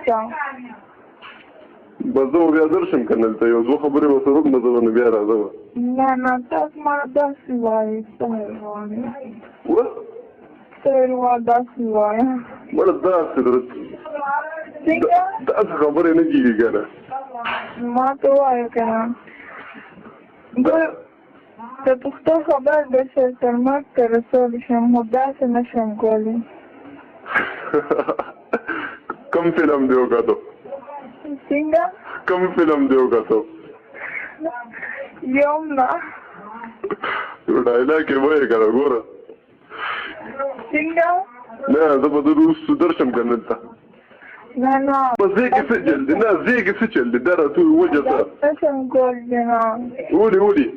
نشته. بس زه بیا درشم که نه دلته یو دوه خبرې به سره وکړم زه به نو بیا راځم. نه تاسو ما داسې وایي سهیل وایي سهیل داسې وایي مړه داسې څنګه داسې خبرې نه کېږي که نه ما ته ووایه که نه د پښتو خبر د شرمک ته رسول شم خو داسې نه شم کولی. کوم فلم دی وکتو؟ څنګه کوم فلم دی وکتو؟ یو هم نه. یو ډایلاګ یې وایې که نه ګوره. څنګه نه زه به وروسته درشم که نه دلته. نه بس زه کې څه چل دی؟ نه زه کې څه چل دی؟ دا راته ووایه څه نه شم کولی نه. ولې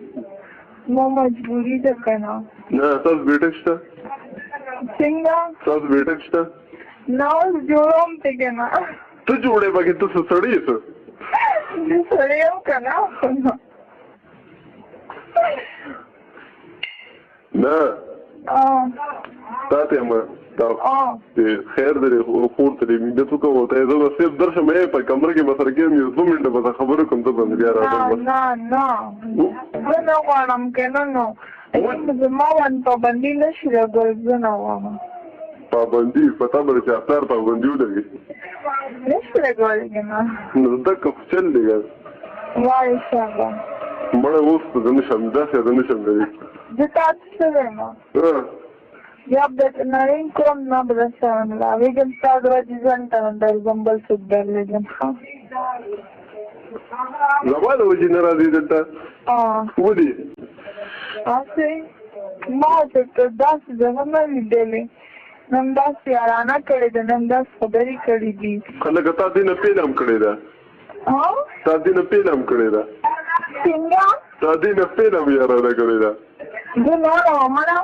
ما مجبوري ده که نه. نه تاسو بیټک شته؟ څنګه تاسو بیټک شته؟ نه اوس جوړوم ته که نه. ته جوړې پکې ته څه سړی یې څه؟ زه سړی یم که نه. نه تا ته یم خیر دی خور ته دې مینت وکړم ورته زه به صرف درشم په کمره کې به سره کېږم یو 2 منټه به خبرې کوم ته به بیا راځم. نه زه نه غواړم که نه نو زما باندې پابندي نه شي لګول زه نه غواړم. پابندي په تا باندې چې افطار پابندي ولګي نه شي لګولی که نه. نو زده که خو چل دی که وایي صاحبه مړه اوس ته زه نه شم داسې زه نه شم لري زه تاسو څه وایم یا نړۍ کوم نه به درسره ملاوېږم ستا د ورځې ژوند ته نه درځم بل څوک درلېږم ښه زما د وجې نه راځي دلته ولې هسې ما درته داسې زغم نه لیدلې نن داسې یارانه کړې ده نن داسې خبرې کړې دي لکه تا دې نه پیل هم کړې ده تا دې نه پیل هم کړې ده څنګه تا دې نه پیل هم یارانه کړې ده زه نه وایم مړه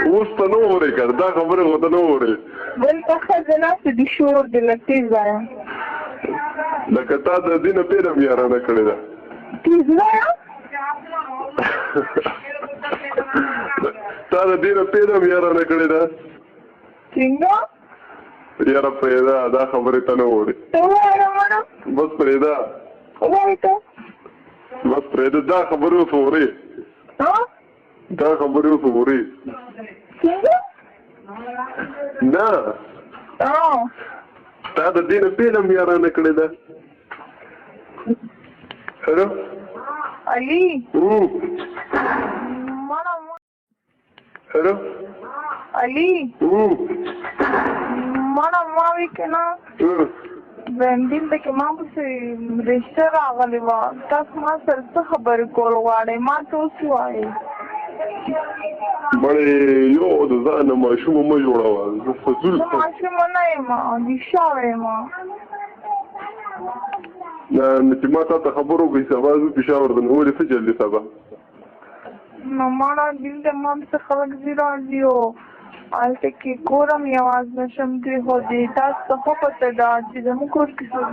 اوس ته نه اورې که دا خبرې خو ته نه اورې دلته ښځه ناستې دي شور دې لږ تېز وایه لکه تا د دې نه پیل هم یارانه کړې ده تېز وایه تا د دې نه پیل هم یارانه کړې ده څنګه یاره پرېږده دا خبرې ته نه اورې ته ووایه مړه بس پرېږده وایه ته بس پرېږده دا خبرې اوس اورې دا خبرې اوس اورې څنګه نه تا د دې نه پیل هم یارانه کړې ده علي هلو علي مړه ما وی که نه بندین ته کې ما پسې رشته راغلې وه تاسو ما سره څه خبرې کول غواړئ ما ته اوس ووایئ مړې یو د ځانه ماشومه مه جوړوه زه فضول زه ماشومه نه یم نشاوه یم چې ما تا ته خبر وکړئ سبا زه پېښور ته نو ولې څه چل دی سبا نو مړه دلته ما پسې خلک ځي راځي او هلته کې کور هم یوازې نشم پرېښودی تاسو ته ښه پته ده چې زموږ کور کې څوک